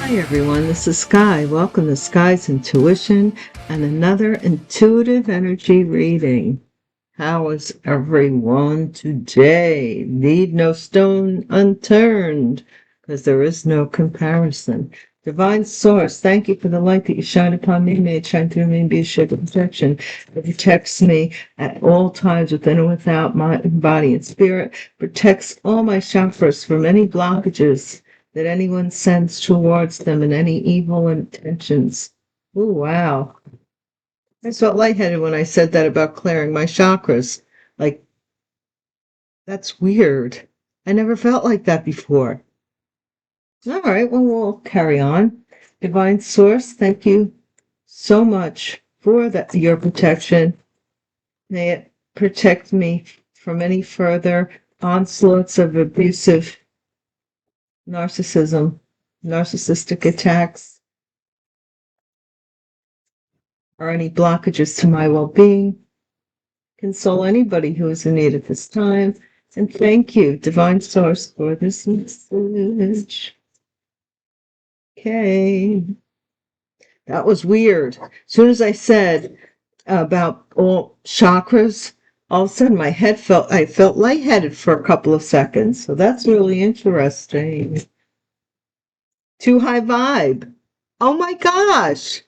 Hi everyone, this is Sky. Welcome to Sky's Intuition and another intuitive energy reading. How is everyone today? Leave no stone unturned, because there is no comparison. Divine Source, thank you for the light that you shine upon me. May it shine through me and be a shield of protection that protects me at all times, within and without my body and spirit. Protects all my chakras from any blockages that anyone sends towards them and any evil intentions. Oh, wow. I felt lightheaded when I said that about clearing my chakras. Like, that's weird. I never felt like that before. All right, well, we'll carry on. Divine Source, thank you so much for your protection. May it protect me from any further onslaughts of abusive narcissism, narcissistic attacks, or any blockages to my well-being. Console anybody who is in need at this time. And thank you, Divine Source, for this message. Okay. That was weird. As soon as I said about all chakras, all of a sudden I felt lightheaded for a couple of seconds. So that's really interesting. Too high vibe. Oh my gosh.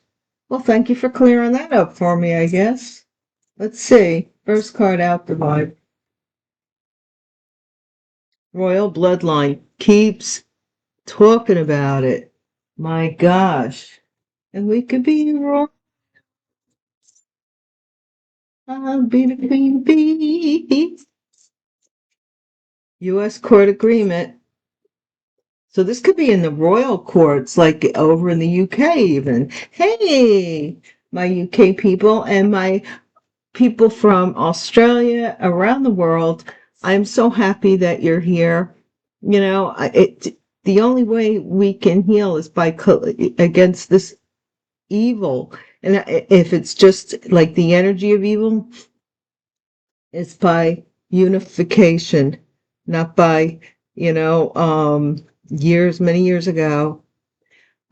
Well, thank you for clearing that up for me, I guess. Let's see. First card out, the vibe. Royal bloodline keeps talking about it. My gosh. And we could be royal. I'll be the queen bee. U.S. court agreement. So this could be in the royal courts, like over in the UK even. Hey, my UK people and my people from Australia, around the world. I'm so happy that you're here. You know, the only way we can heal is by against this evil. And if it's just like the energy of evil, it's by unification, not by, many years ago,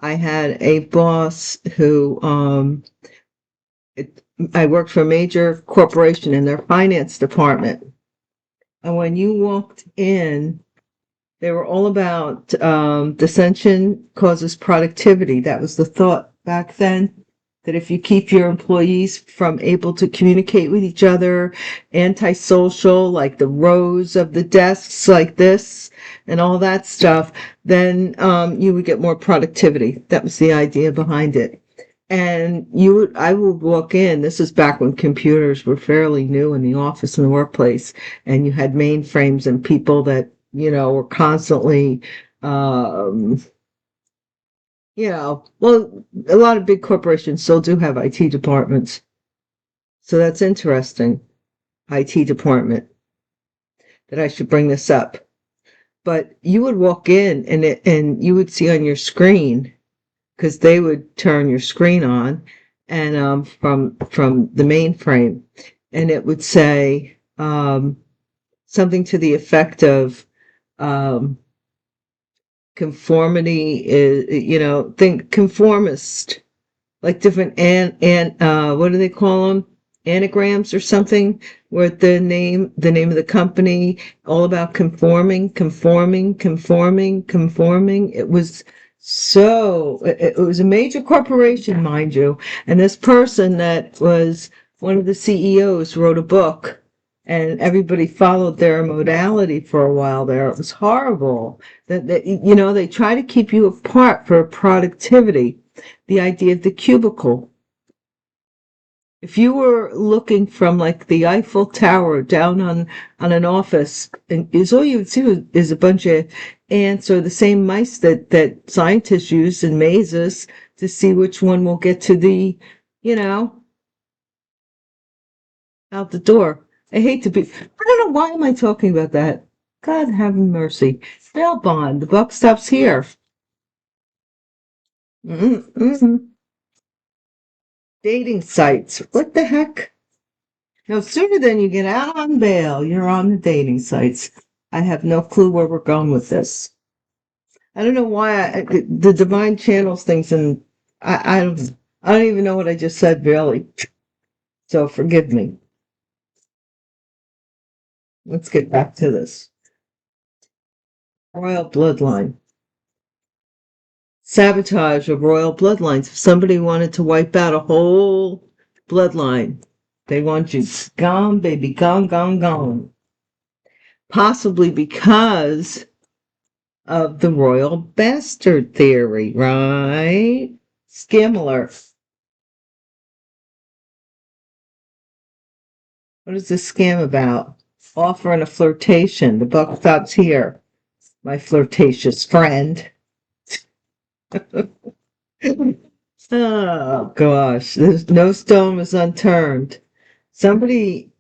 I had a boss who, I worked for a major corporation in their finance department. And when you walked in, they were all about dissension causes productivity. That was the thought back then, that if you keep your employees from able to communicate with each other, antisocial, like the rows of the desks like this and all that stuff, then you would get more productivity. That was the idea behind it. And I would walk in, this is back when computers were fairly new in the office and the workplace, and you had mainframes and people that, were constantly, well, a lot of big corporations still do have IT departments. So that's interesting, IT department, that I should bring this up. But you would walk in and you would see on your screen, because they would turn your screen on, and from the mainframe, and it would say something to the effect of conformity is, think conformist, like different what do they call them? Anagrams or something, where the name of the company, all about conforming. It was it was a major corporation, mind you. And this person that was one of the CEOs wrote a book, and everybody followed their modality for a while there. It was horrible. That they try to keep you apart for productivity. The idea of the cubicle. If you were looking from like the Eiffel Tower down on an office, and all you would see is a bunch of ants, or the same mice that scientists use in mazes to see which one will get to the, out the door. I hate to be, I don't know, why am I talking about that? God have mercy. Bail bond, the buck stops here. Dating sites. What the heck? No sooner than you get out on bail, you're on the dating sites. I have no clue where we're going with this. I don't know why the divine channels things, and I don't even know what I just said, really. So forgive me. Let's get back to this. Royal bloodline. Sabotage of royal bloodlines. If somebody wanted to wipe out a whole bloodline, they want you gone, baby, gone, gone, gone. Possibly because of the royal bastard theory, right? Scam alert. What is this scam about? Offering a flirtation. The buck stops here, my flirtatious friend. Oh, gosh. There's no stone was unturned. Somebody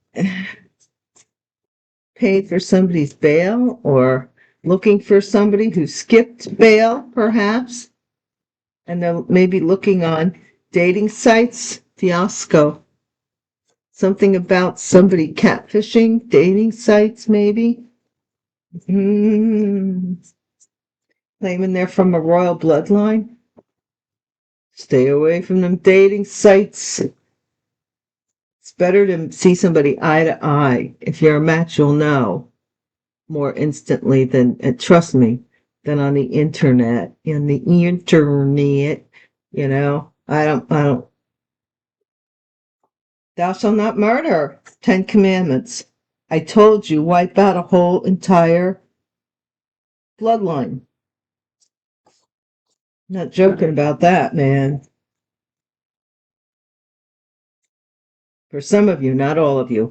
paid for somebody's bail, or looking for somebody who skipped bail, perhaps. And they're maybe looking on dating sites. Fiasco. Something about somebody catfishing, dating sites, maybe. Claiming they're from a royal bloodline. Stay away from them dating sites. It's better to see somebody eye to eye. If you're a match, you'll know more instantly than, trust me, than on the internet. In the internet, I don't. Thou shalt not murder. 10 Commandments. I told you, wipe out a whole entire bloodline. Not joking about that, man. For some of you, not all of you.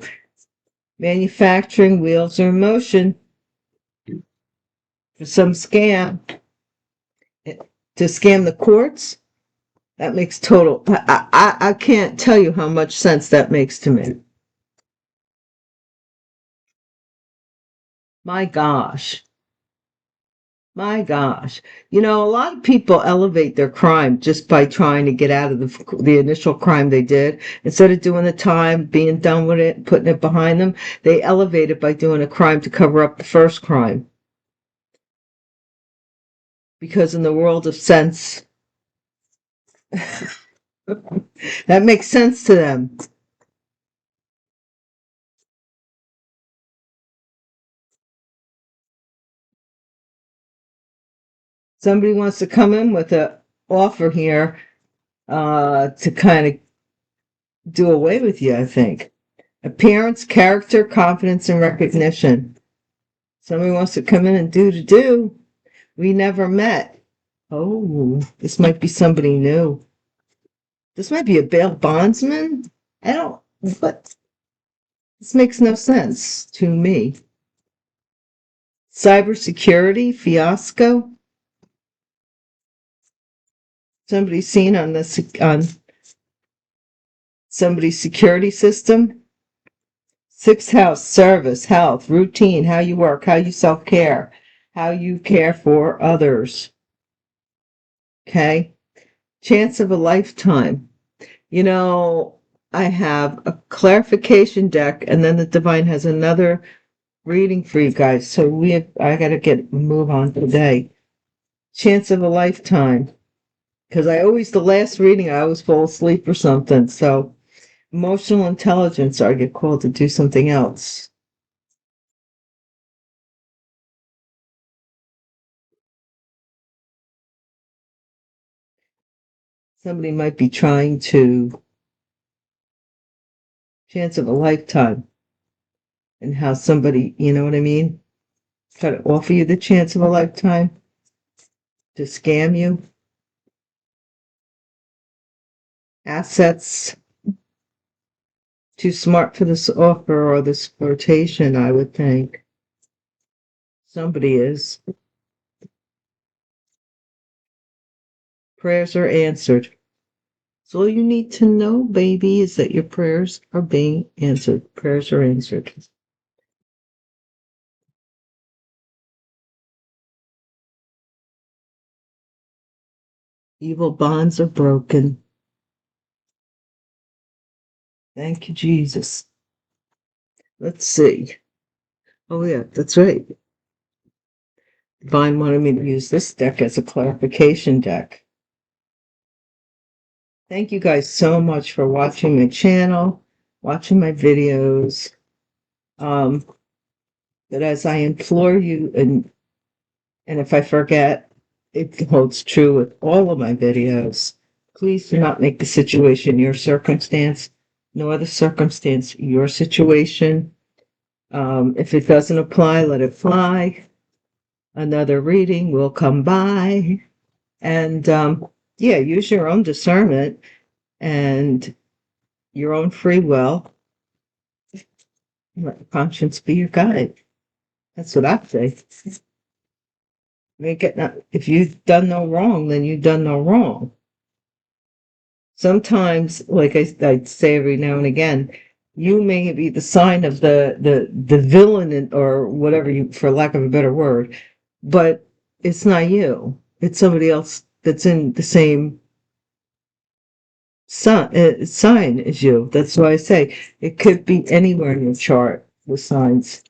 Manufacturing wheels are in motion. For some scam. To scam the courts, that makes total. I can't tell you how much sense that makes to me. My gosh. My gosh. A lot of people elevate their crime just by trying to get out of the initial crime they did. Instead of doing the time, being done with it, putting it behind them, they elevate it by doing a crime to cover up the first crime. Because in the world of sense, that makes sense to them. Somebody wants to come in with an offer here to kind of do away with you, I think. Appearance, character, confidence, and recognition. Somebody wants to come in and do. We never met. Oh, this might be somebody new. This might be a bail bondsman. What? This makes no sense to me. Cybersecurity fiasco. Somebody seen on somebody's security system. Sixth house, service, health, routine, how you work, how you self-care, how you care for others. Okay? Chance of a lifetime. I have a clarification deck, and then the divine has another reading for you guys. So I gotta move on today. Chance of a lifetime. Because the last reading, I always fall asleep or something. So emotional intelligence, I get called to do something else. Somebody might be trying to chance of a lifetime, and how somebody, you know what I mean, try to offer you the chance of a lifetime to scam you. Assets. Too smart for this offer or this flirtation, I would think. Somebody is. Prayers are answered. So all you need to know, baby, is that your prayers are being answered. Prayers are answered. Evil bonds are broken. Thank you, Jesus. Let's see. Oh, yeah, that's right. Divine wanted me to use this deck as a clarification deck. Thank you guys so much for watching my channel, watching my videos. But as I implore you, and if I forget, it holds true with all of my videos. Please do not make the situation your circumstance, nor the circumstance your situation. If it doesn't apply, let it fly. Another reading will come by. And yeah, use your own discernment and your own free will. Let your conscience be your guide. That's what I say. If you've done no wrong, then you've done no wrong. Sometimes, like I say every now and again, you may be the sign of the villain, or whatever, you, for lack of a better word, but it's not you. It's somebody else that's in the same sign as you. That's why I say it could be anywhere in your chart with signs.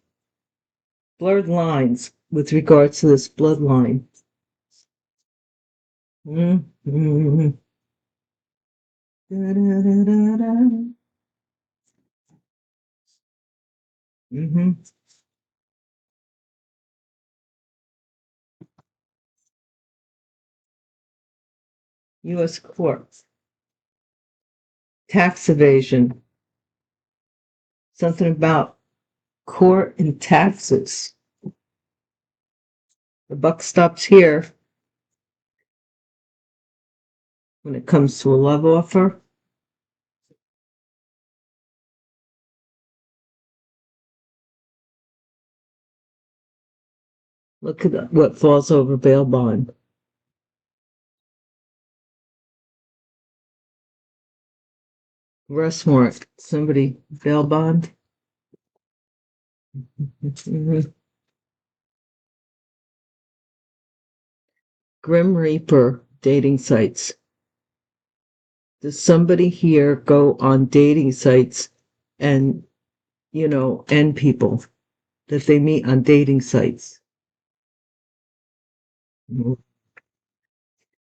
Blurred lines with regards to this bloodline. Mm-hmm. Mm-hmm. U.S. courts. Tax evasion. Something about court and taxes. The buck stops here when it comes to a love offer. Look at what falls over bail bond. Arrest warrant. Somebody bail bond. Grim Reaper dating sites. Does somebody here go on dating sites and, end people that they meet on dating sites?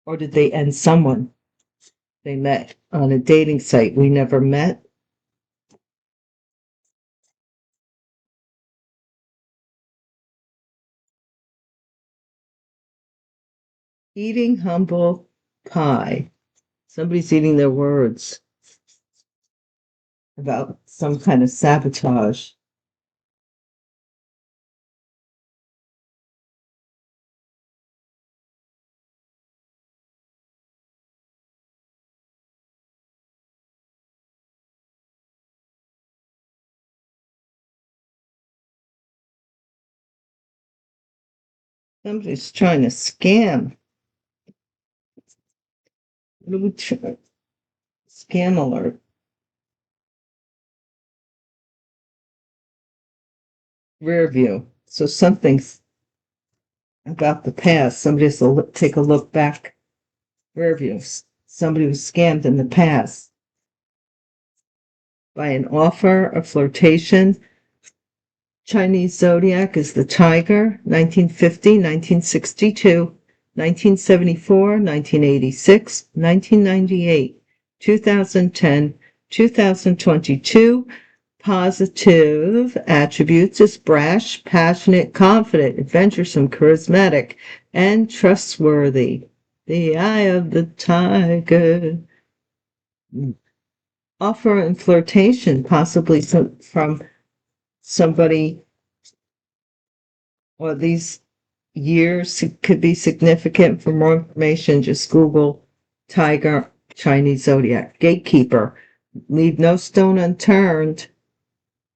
Or did they end someone they met on a dating site we never met? Eating humble pie. Somebody's eating their words about some kind of sabotage. Somebody's trying to scam. What do we try? Scam alert. Rear view. So something's about the past. Somebody has to take a look back. Rear view. Somebody was scammed in the past by an offer, a flirtation. Chinese Zodiac is the tiger, 1950, 1962, 1974, 1986, 1998, 2010, 2022. Positive attributes is brash, passionate, confident, adventuresome, charismatic, and trustworthy. The eye of the tiger. Offer and flirtation, possibly from somebody, or these years could be significant. For more information, just Google Tiger Chinese Zodiac. Gatekeeper. Leave no stone unturned. It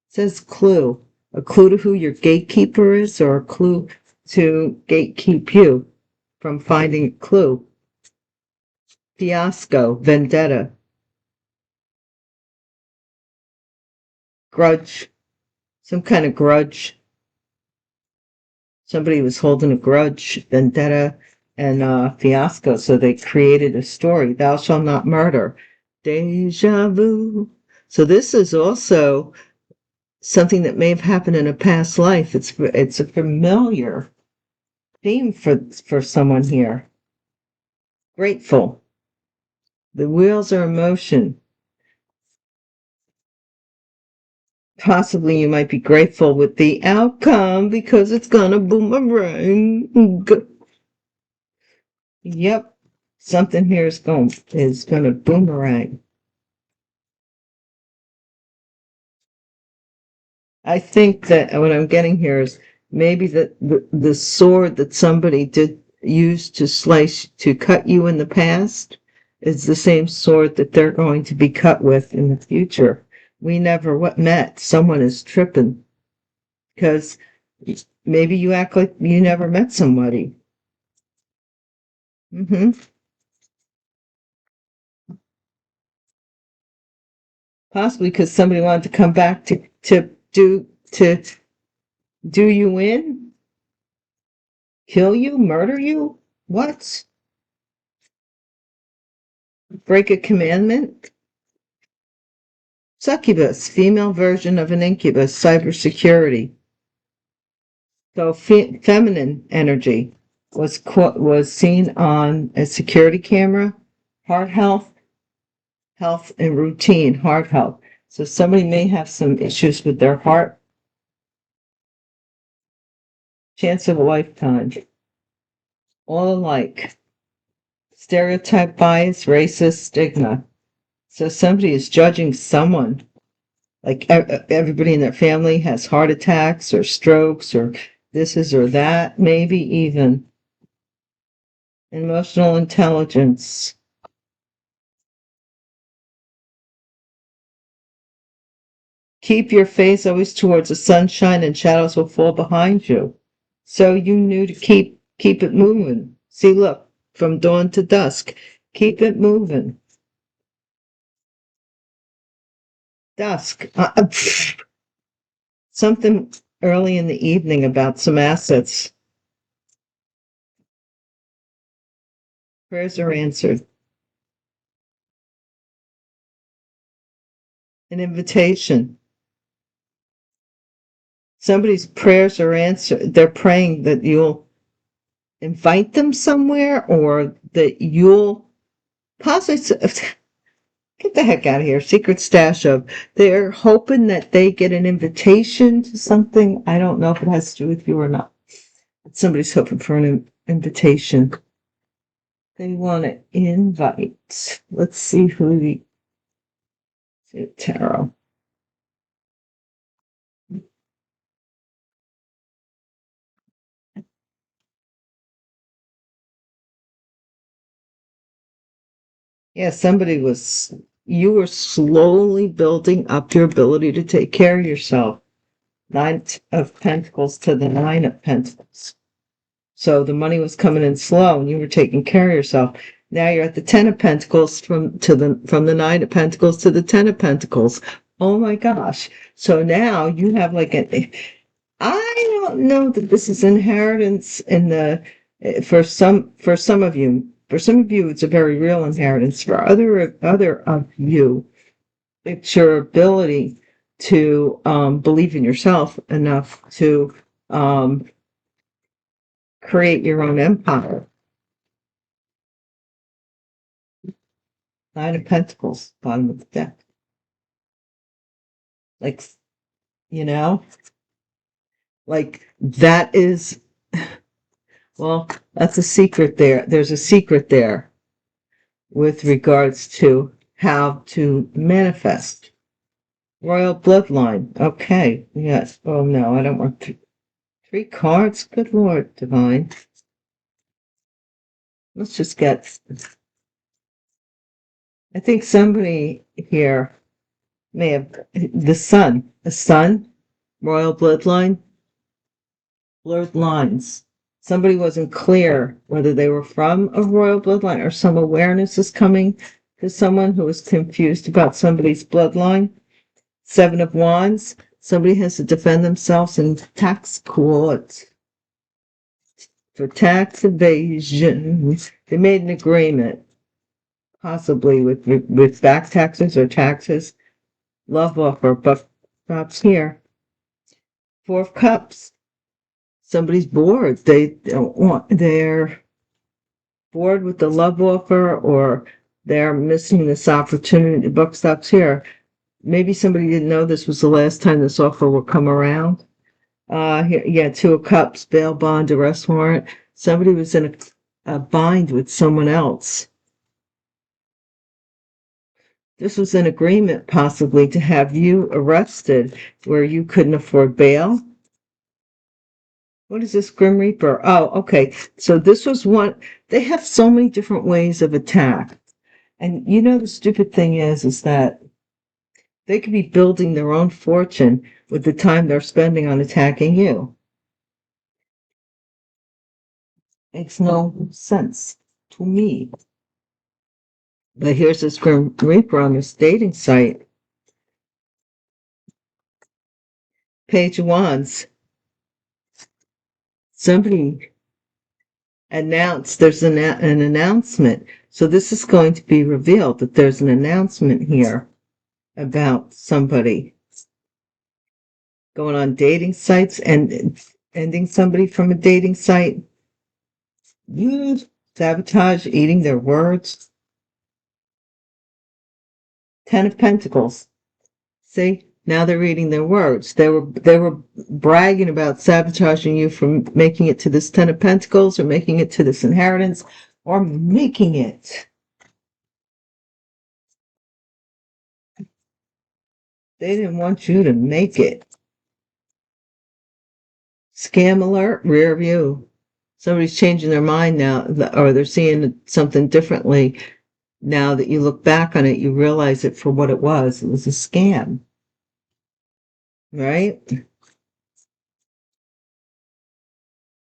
says clue. A clue to who your gatekeeper is, or a clue to gatekeep you from finding a clue. Fiasco. Vendetta. Grudge. Some kind of grudge. Somebody was holding a grudge, vendetta, and fiasco, so they created a story. Thou shalt not murder. Deja vu. So this is also something that may have happened in a past life. It's a familiar theme for someone here. Grateful. The wheels are in motion. Possibly you might be grateful with the outcome because it's gonna boomerang. Yep. Something here is gonna boomerang. I think that what I'm getting here is maybe that the sword that somebody did use to cut you in the past is the same sword that they're going to be cut with in the future. We never met. Someone is tripping because maybe you act like you never met somebody. Possibly because somebody wanted to come back to do you in, kill you, murder you. What? Break a commandment? Succubus, female version of an incubus, cybersecurity. So feminine energy was seen on a security camera, heart health and routine, heart health. So somebody may have some issues with their heart. Chance of a lifetime. All alike. Stereotype, bias, racist, stigma. So somebody is judging someone. Like everybody in their family has heart attacks or strokes or this is or that, maybe even. Emotional intelligence. Keep your face always towards the sunshine and shadows will fall behind you. So you knew to keep it moving. See, look, from dawn to dusk, keep it moving. Dusk. Something early in the evening about some assets. Prayers are answered. An invitation. Somebody's prayers are answered. They're praying that you'll invite them somewhere or that you'll possibly get the heck out of here. Secret stash of. They're hoping that they get an invitation to something. I don't know if it has to do with you or not. But somebody's hoping for an invitation. They want to invite. Let's see who the tarot. Yeah, you were slowly building up your ability to take care of yourself. 9 of Pentacles to the 9 of Pentacles. So the money was coming in slow and you were taking care of yourself. Now you're at the 10 of Pentacles from the 9 of Pentacles to the 10 of Pentacles. Oh my gosh. So now you have like I don't know that this is inheritance for some of you. For some of you, it's a very real inheritance. For other of you, it's your ability to believe in yourself enough to create your own empire. 9 of Pentacles, bottom of the deck. Like, like that is, well, that's a secret there. There's a secret there with regards to how to manifest. Royal bloodline. Okay. Yes. Oh, no, I don't want 3 cards. Good Lord, divine. Let's just get, I think somebody here may have a son, royal bloodline, blurred lines. Somebody wasn't clear whether they were from a royal bloodline or some awareness is coming to someone who is confused about somebody's bloodline. 7 of Wands. Somebody has to defend themselves in tax court for tax evasion. They made an agreement, possibly with back taxes or taxes. Love offer, but perhaps here. 4 of Cups. Somebody's bored. They're bored with the love offer, or they're missing this opportunity. The buck stops here. Maybe somebody didn't know this was the last time this offer will come around. Here, yeah, Two of Cups, bail bond, arrest warrant. Somebody was in a bind with someone else. This was an agreement possibly to have you arrested where you couldn't afford bail. What is this, Grim Reaper? Oh, okay. So this was one. They have so many different ways of attack. And you know, the stupid thing is that they could be building their own fortune with the time they're spending on attacking you. Makes no sense to me. But here's this Grim Reaper on this dating site. Page of Wands. Somebody announced there's an announcement. So this is going to be revealed that there's an announcement here about somebody going on dating sites and ending somebody from a dating site. Sabotage, eating their words. 10 of Pentacles. See, now they're eating their words. They were bragging about sabotaging you from making it to this 10 of Pentacles, or making it to this inheritance, or making it. They didn't want you to make it. Scam alert, rear view. Somebody's changing their mind now, or they're seeing something differently. Now that you look back on it, you realize it for what it was. It was a scam. Right?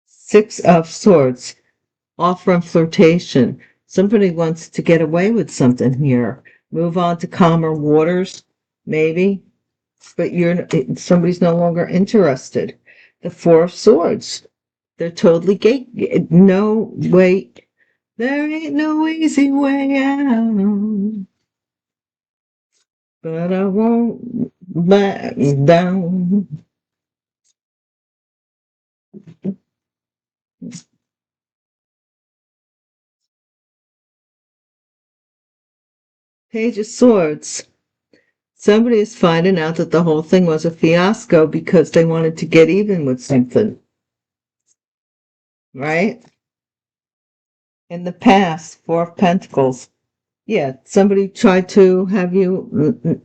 6 of Swords. Offer and flirtation. Somebody wants to get away with something here. Move on to calmer waters, maybe. But somebody's no longer interested. The 4 of Swords. They're totally gay. No way. There ain't no easy way out. But I won't back down. Page of Swords. Somebody is finding out that the whole thing was a fiasco because they wanted to get even with something. Right? In the past, 4 of Pentacles. Yeah, somebody tried to have you,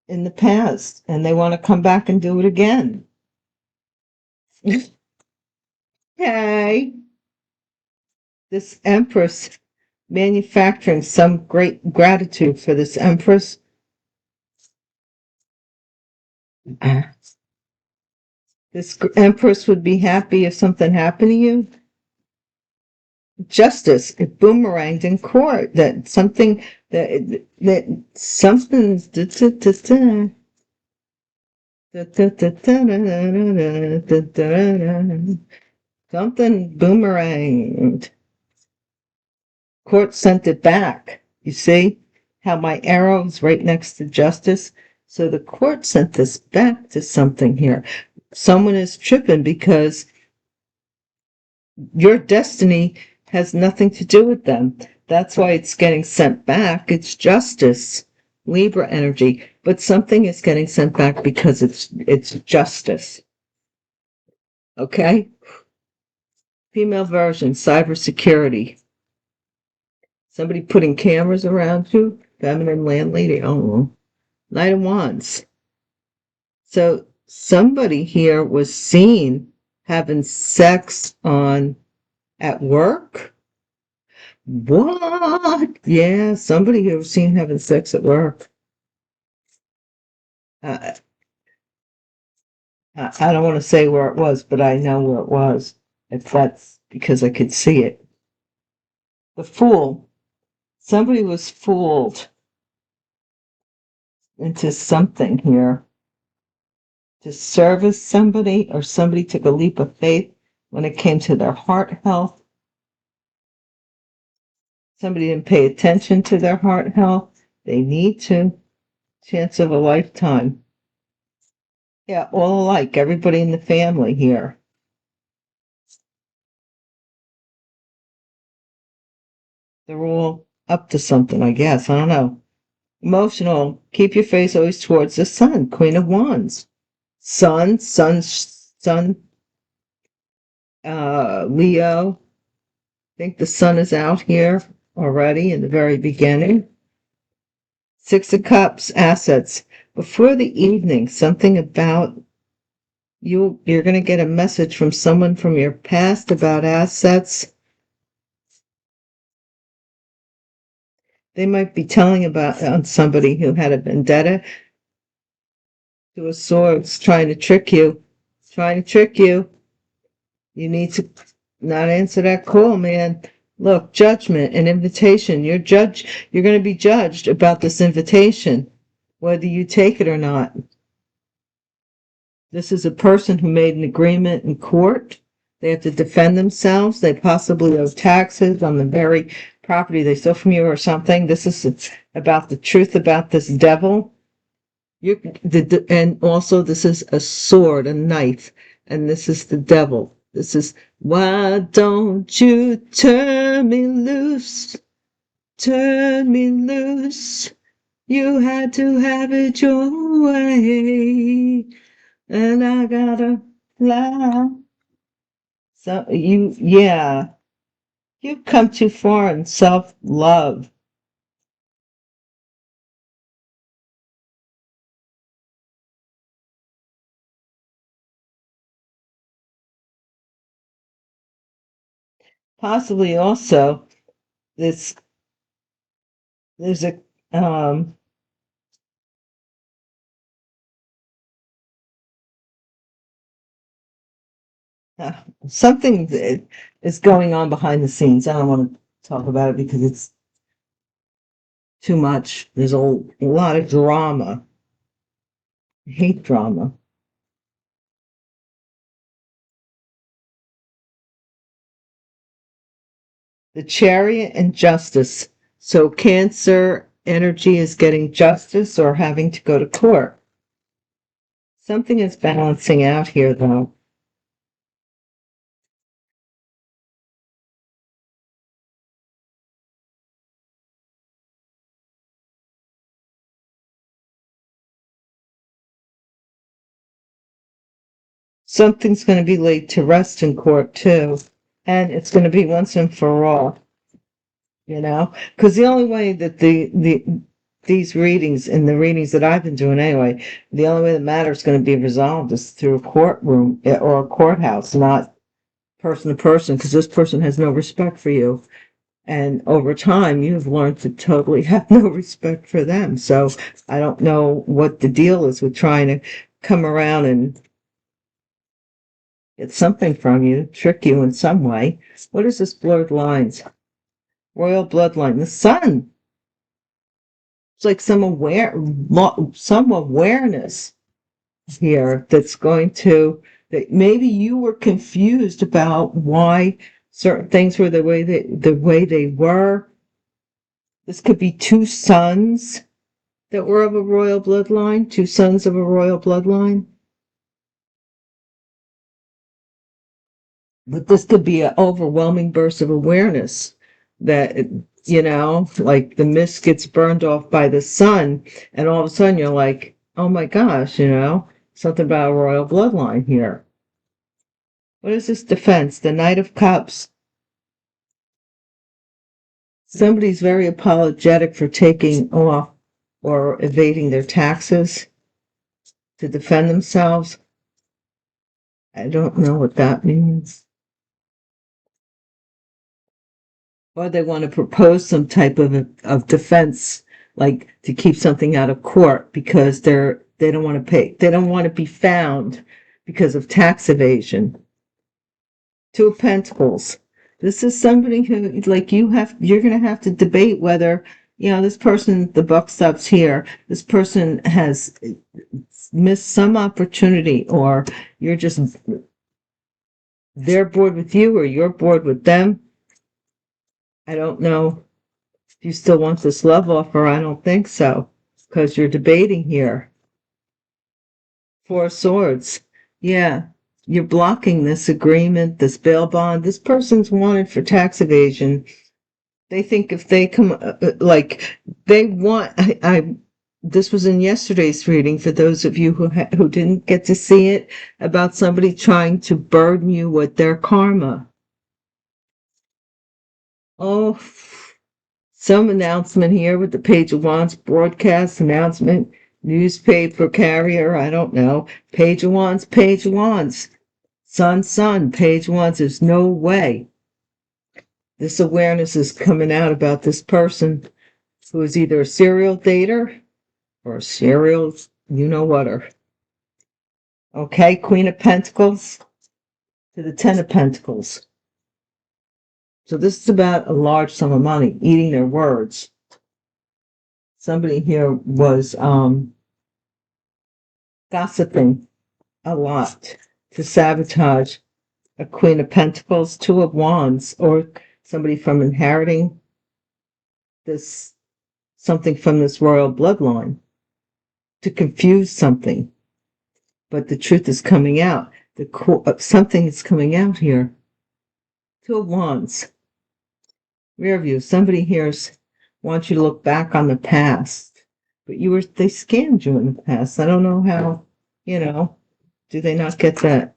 in the past, and they want to come back and do it again. Okay. This Empress, manufacturing some great gratitude for this Empress. This Empress would be happy if something happened to you. Justice, it boomeranged in court. That something something's something boomeranged. Court sent it back. You see how my arrow is right next to justice? So the court sent this back to something here. Someone is tripping because your destiny has nothing to do with them. That's why it's getting sent back. It's justice, Libra energy. But something is getting sent back because it's justice. Okay? Female version, cybersecurity. Somebody putting cameras around you. Feminine landlady. Oh, Knight of Wands. So somebody here was seen having sex at work. What? Yeah, somebody here was seen having sex at work. I don't want to say where it was, but I know where it was. If that's because I could see it. The Fool. Somebody was fooled into something here. To service somebody, or somebody took a leap of faith when it came to their heart health. Somebody didn't pay attention to their heart health. They need to. Chance of a lifetime. Yeah, all alike, everybody in the family here. They're all up to something, I guess. I don't know. Emotional. Keep your face always towards the sun. Queen of Wands. Sun, Leo. I think the sun is out here already in the very beginning. Six of Cups, assets. Before the evening, something about you're going to get a message from someone from your past about assets. They might be telling about on somebody who had a vendetta to a swords, trying to trick you. Trying to trick you. You need to not answer that call, man. Look, judgment, an invitation. You're going to be judged about this invitation, whether you take it or not. This is a person who made an agreement in court. They have to defend themselves. They possibly owe taxes on the very property they stole from you or something. This is about the truth about this devil. And also this is a sword, a knife, and this is the devil. This is, why don't you turn me loose? Turn me loose. You had to have it your way. And I gotta fly. So you've come too far in self-love. Possibly also this, there's a, um, uh, something that is going on behind the scenes. I don't want to talk about it because it's too much. There's a lot of drama. I hate drama. The Chariot and Justice. So Cancer energy is getting justice or having to go to court. Something is balancing out here, though. Something's going to be laid to rest in court, too. And it's going to be once and for all, because the only way that these readings and the readings that I've been doing anyway, the only way the matter is going to be resolved is through a courtroom or a courthouse, not person to person, because this person has no respect for you. And over time, you've learned to totally have no respect for them. So I don't know what the deal is with trying to come around and get something from you, trick you in some way. What is this blurred lines? Royal bloodline. The sun. It's like some awareness here that's going to, that maybe you were confused about why certain things were the way they were. This could be two sons that were of a royal bloodline, two sons of a royal bloodline. But this could be an overwhelming burst of awareness that, like the mist gets burned off by the sun, and all of a sudden you're like, oh my gosh, something about a royal bloodline here. What is this defense? The Knight of Cups. Somebody's very apologetic for taking off or evading their taxes to defend themselves. I don't know what that means. Or they want to propose some type of defense, like to keep something out of court because they don't want to pay. They don't want to be found because of tax evasion. Two of Pentacles. This is somebody who, like, you're going to have to debate whether, this person, the buck stops here. This person has missed some opportunity, or they're bored with you or you're bored with them. I don't know if you still want this love offer. I don't think so, because you're debating here. Four of Swords. Yeah. You're blocking this agreement, this bail bond. This person's wanted for tax evasion. They think if they come, like, they want, this was in yesterday's reading for those of you who didn't get to see it, about somebody trying to burden you with their karma. Oh, some announcement here with the Page of Wands broadcast announcement, newspaper carrier, I don't know. Page of Wands, Page of Wands. Sun, Page of Wands. There's no way this awareness is coming out about this person who is either a serial dater or a serial you-know-whatter. Okay, Queen of Pentacles to the Ten of Pentacles. So this is about a large sum of money, eating their words. Somebody here was gossiping a lot to sabotage a Queen of Pentacles, Two of Wands, or somebody from inheriting this, something from this royal bloodline, to confuse something. But the truth is coming out. Something is coming out here. Two of Wands. Rear view. Somebody here wants you to look back on the past, but they scammed you in the past. I don't know how. Do they not get that?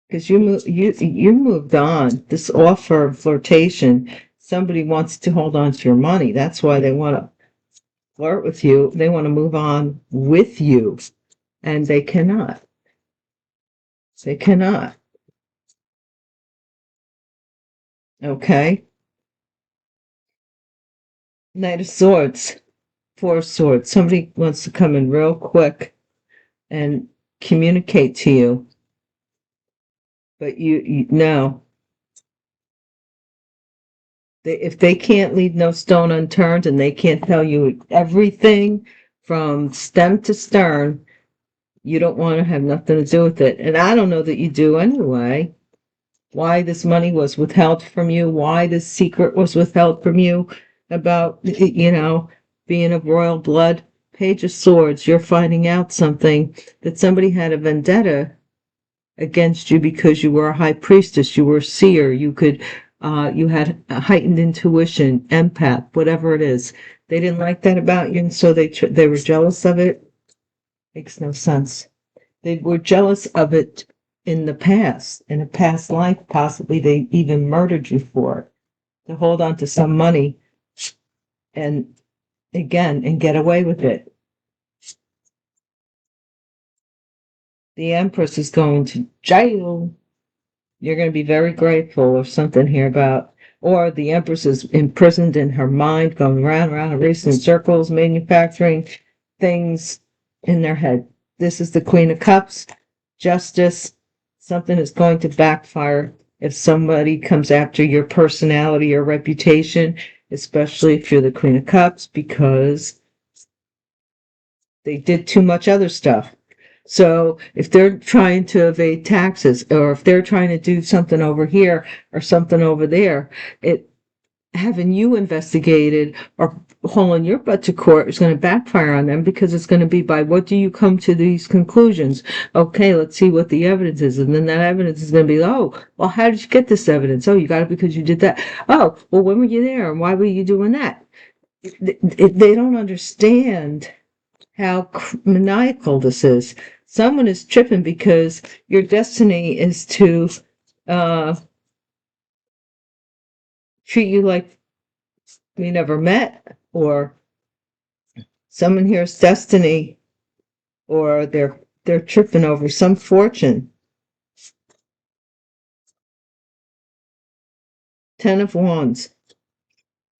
Because you moved on. This offer of flirtation. Somebody wants to hold on to your money. That's why they want to flirt with you. They want to move on with you, and they cannot. They cannot. Okay. Knight of Swords, Four of Swords. Somebody wants to come in real quick and communicate to you. But you know, if they can't leave no stone unturned and they can't tell you everything from stem to stern, you don't want to have nothing to do with it. And I don't know that you do anyway. Why this money was withheld from you, why this secret was withheld from you about, being of royal blood. Page of Swords, you're finding out something, that somebody had a vendetta against you because you were a high priestess, you were a seer, you had a heightened intuition, empath, whatever it is. They didn't like that about you, and so they were jealous of it. Makes no sense. They were jealous of it in the past, in a past life. Possibly they even murdered you for it, to hold on to some money and get away with it. The Empress is going to jail. You're going to be very grateful of something here about, or the Empress is imprisoned in her mind, going round and round, racing in circles, manufacturing things in their head. This is the Queen of Cups, Justice. Something is going to backfire if somebody comes after your personality or reputation, especially if you're the Queen of Cups, because they did too much other stuff. So if they're trying to evade taxes, or if they're trying to do something over here or something over there, having you investigated or hauling your butt to court is going to backfire on them, because it's going to be by what do you come to these conclusions? Okay, let's see what the evidence is. And then that evidence is going to be, oh, well, how did you get this evidence? Oh, you got it because you did that. Oh, well, when were you there? And why were you doing that? They don't understand how maniacal this is. Someone is tripping because your destiny is to treat you like we never met, or someone here's destiny, or they're tripping over some fortune. Ten of Wands,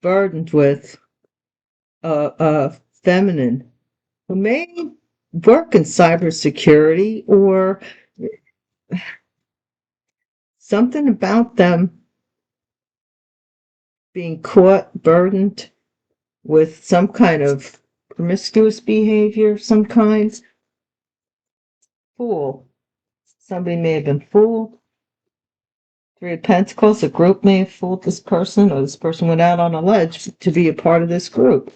burdened with a feminine who may work in cybersecurity, or something about them being caught, burdened with some kind of promiscuous behavior, some kind. Fool. Somebody may have been fooled. Three of Pentacles, a group may have fooled this person, or this person went out on a ledge to be a part of this group.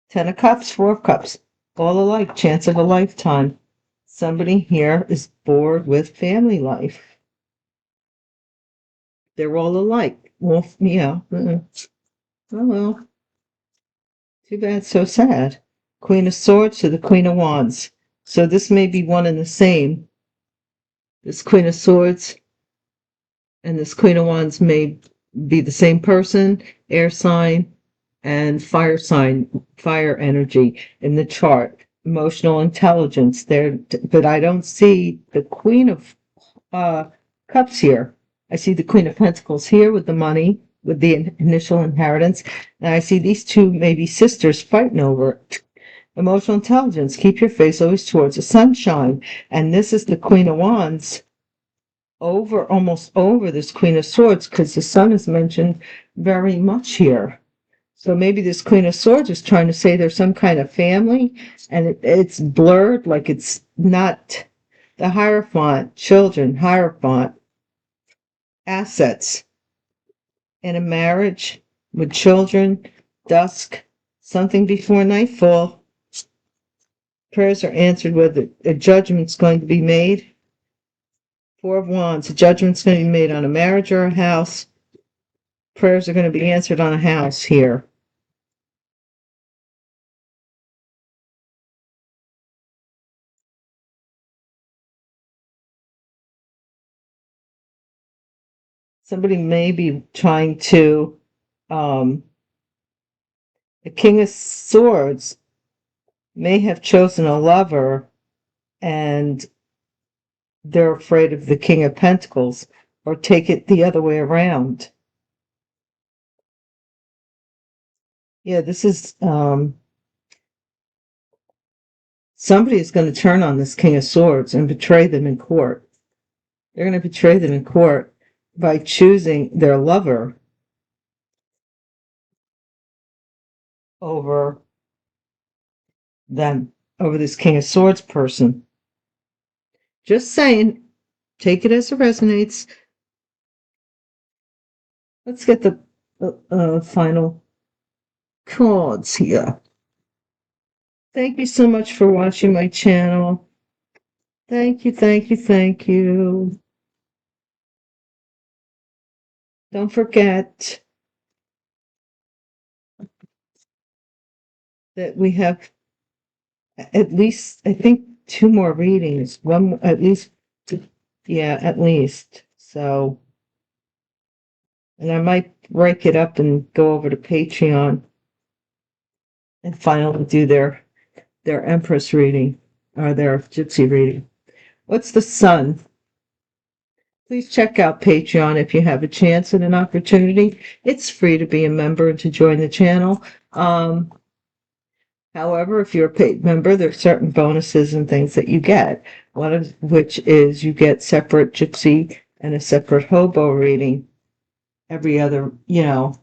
Ten of Cups, Four of Cups. All alike, chance of a lifetime. Somebody here is bored with family life. They're all alike. Well, yeah. Oh, well. Too bad, so sad. Queen of Swords to the Queen of Wands. So this may be one and the same. This Queen of Swords and this Queen of Wands may be the same person, air sign and fire sign, fire energy in the chart. Emotional intelligence there, but I don't see the Queen of Cups here. I see the Queen of Pentacles here with the money, with the initial inheritance, and I see these two maybe sisters fighting over it. Emotional intelligence, keep your face always towards the sunshine. And this is the Queen of Wands almost over this Queen of Swords, because the sun is mentioned very much here. So maybe this Queen of Swords is trying to say there's some kind of family, and it's blurred, like it's not the Hierophant, children, Hierophant, assets, in a marriage with children, dusk, something before nightfall. Prayers are answered whether a judgment's going to be made. Four of Wands, a judgment's going to be made on a marriage or a house. Prayers are going to be answered on a house here. Somebody may be trying to, the King of Swords may have chosen a lover and they're afraid of the King of Pentacles, or take it the other way around. Yeah, this is, somebody is going to turn on this King of Swords and betray them in court. They're going to betray them in court by choosing their lover over them, over this King of Swords person. Just saying, take it as it resonates. Let's get the final cards here. Thank you so much for watching my channel. Thank you, thank you, thank you. Don't forget that we have at least, I think, 2 more readings. One, at least, yeah, at least. So, and I might break it up and go over to Patreon and finally do their Empress reading, or their Gypsy reading. What's the Sun? Please check out Patreon if you have a chance and an opportunity. It's free to be a member and to join the channel. However, if you're a paid member, there's certain bonuses and things that you get. One of which is you get separate Gypsy and a separate Hobo reading every other, I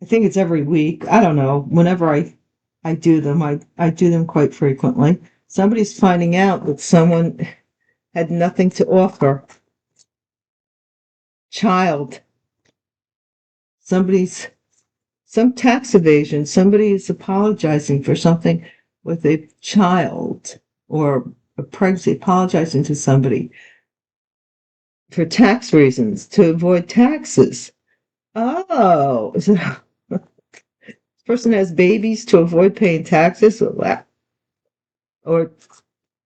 think it's every week. I don't know. Whenever I do them, I do them quite frequently. Somebody's finding out that someone had nothing to offer. Child. Some tax evasion. Somebody is apologizing for something with a child or a pregnancy, apologizing to somebody for tax reasons, to avoid taxes. Oh, this person has babies to avoid paying taxes, or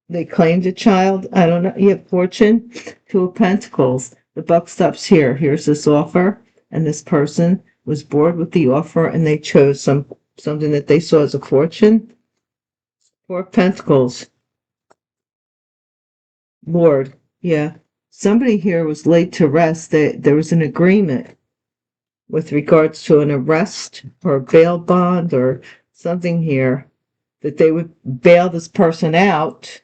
they claimed a child. I don't know. You have Fortune, Two of Pentacles. The buck stops here. Here's this offer, and this person was bored with the offer, and they chose something that they saw as a fortune. Four of Pentacles. Lord, yeah. Somebody here was laid to rest. There was an agreement with regards to an arrest or a bail bond or something here, that they would bail this person out.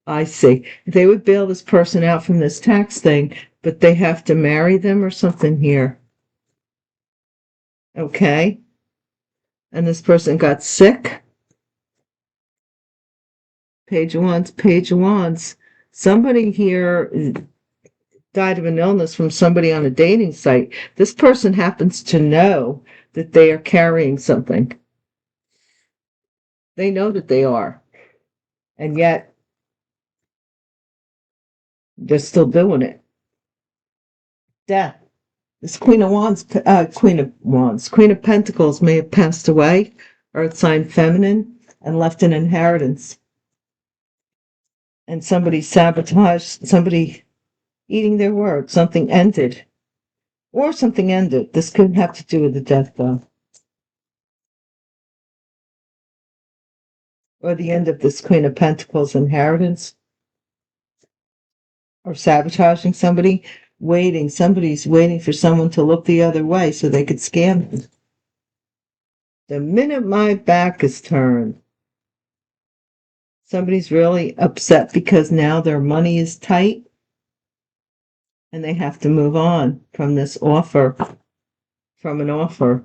I see. They would bail this person out from this tax thing, but they have to marry them or something here. Okay. And this person got sick. Page of Wands, Page of Wands. Somebody here died of an illness from somebody on a dating site. This person happens to know that they are carrying something. They know that they are. And yet, they're still doing it. Death. This Queen of Pentacles may have passed away, Earth sign feminine, and left an inheritance. And somebody sabotaged, somebody eating their word, something ended. Or something ended. This couldn't have to do with the death, though. Or the end of this Queen of Pentacles inheritance. Or sabotaging somebody. Somebody's waiting for someone to look the other way so they could scam them. The minute my back is turned, somebody's really upset because now their money is tight and they have to move on from this offer, from an offer.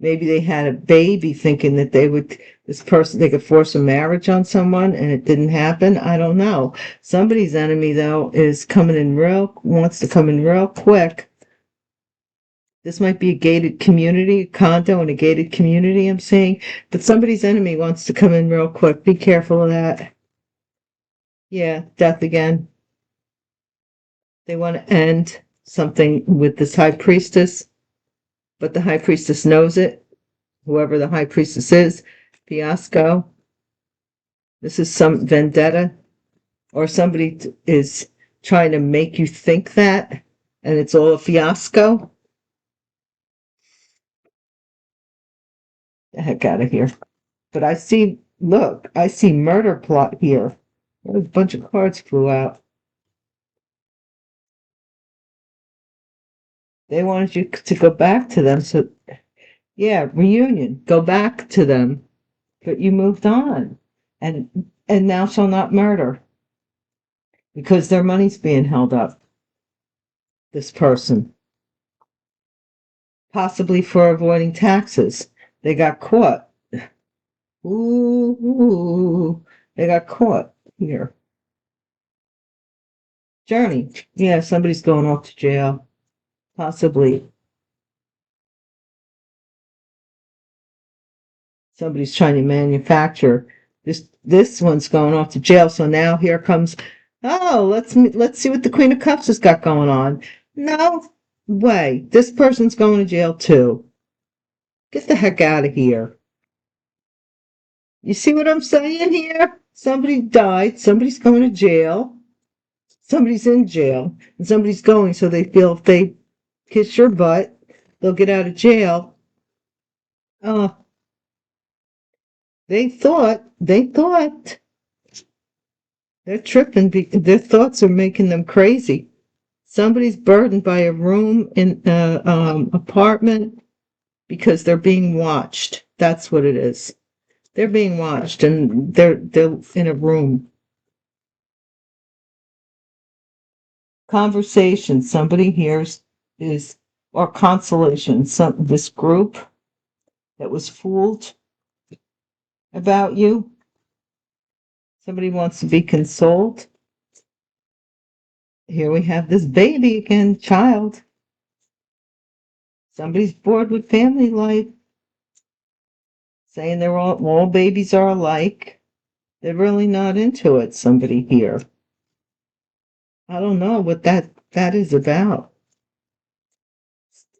Maybe they had a baby thinking that they could force a marriage on someone and it didn't happen. I don't know. Somebody's enemy, though, wants to come in real quick. This might be a gated community, a condo in a gated community, I'm saying. But somebody's enemy wants to come in real quick. Be careful of that. Yeah, death again. They want to end something with this high priestess, but the high priestess knows it. Whoever the high priestess is, fiasco. This is some vendetta, or somebody is trying to make you think that, and it's all a fiasco. The heck out of here. But I see murder plot here. A bunch of cards flew out. They wanted you to go back to them, so yeah, reunion. Go back to them, but you moved on, and thou shall not murder, because their money's being held up. This person, possibly for avoiding taxes, they got caught. Ooh, they got caught here. Journey. Yeah, somebody's going off to jail. Possibly. Somebody's trying to manufacture. This one's going off to jail, so now here comes, let's see what the Queen of Cups has got going on. No way. This person's going to jail too. Get the heck out of here. You see what I'm saying here? Somebody died, somebody's going to jail, somebody's in jail, and somebody's going, so they feel if they kiss your butt, they'll get out of jail. They thought they're tripping. Their thoughts are making them crazy. Somebody's burdened by a room in apartment because they're being watched. That's what it is. They're being watched, and they're in a room. Conversation somebody hears or consolation. This group that was fooled about you. Somebody wants to be consoled. Here we have this baby again, child. Somebody's bored with family life, saying they're all babies are alike. They're really not into it, somebody here. I don't know what that is about.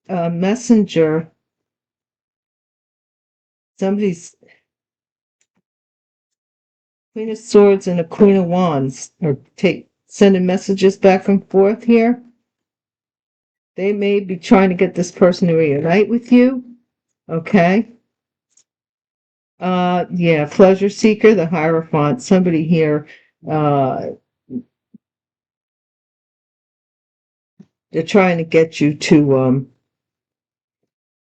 Messenger. Somebody's Queen of Swords and a Queen of Wands are sending messages back and forth here. They may be trying to get this person to reunite with you. Okay. Yeah, pleasure seeker, the Hierophant. Somebody here, they're trying to get you to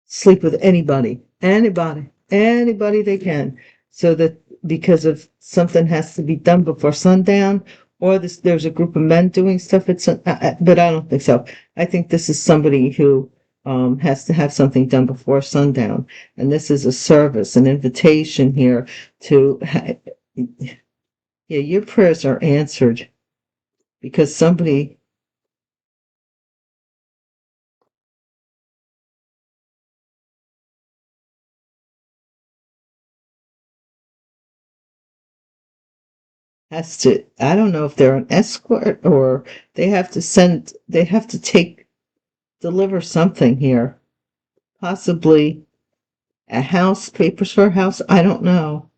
sleep with anybody they can, so that because of something has to be done before sundown, or there's a group of men doing stuff but I don't think so. I think this is somebody who has to have something done before sundown, and this is a service, an invitation here to yeah, your prayers are answered, because somebody has to, I don't know if they're an escort or they have to deliver something here. Possibly a house, papers for a house, I don't know.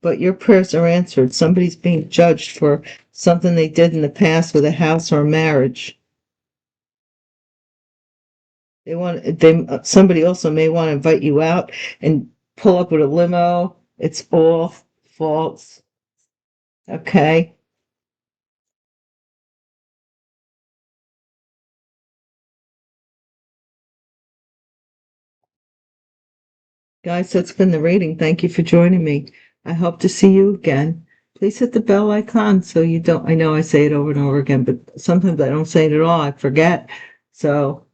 But your prayers are answered. Somebody's being judged for something they did in the past with a house or a marriage. Somebody also may want to invite you out and pull up with a limo. It's all false. Okay. Guys, that's been the reading. Thank you for joining me. I hope to see you again. Please hit the bell icon so you don't, I know I say it over and over again, but sometimes I don't say it at all. I forget. So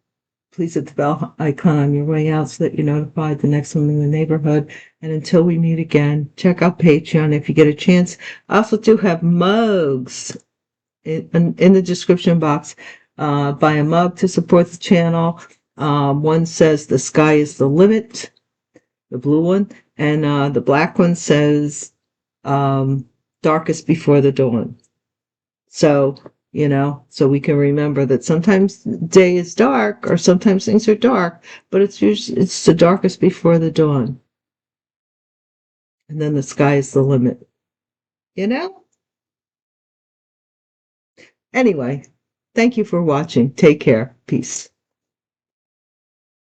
please hit the bell icon on your way out so that you're notified the next one in the neighborhood. And until we meet again, check out Patreon if you get a chance. I also do have mugs in the description box. Buy a mug to support the channel. One says the sky is the limit, the blue one, and the black one says darkest before the dawn. So, so we can remember that sometimes day is dark or sometimes things are dark, but it's the darkest before the dawn. And then the sky is the limit. Anyway, thank you for watching. Take care. Peace.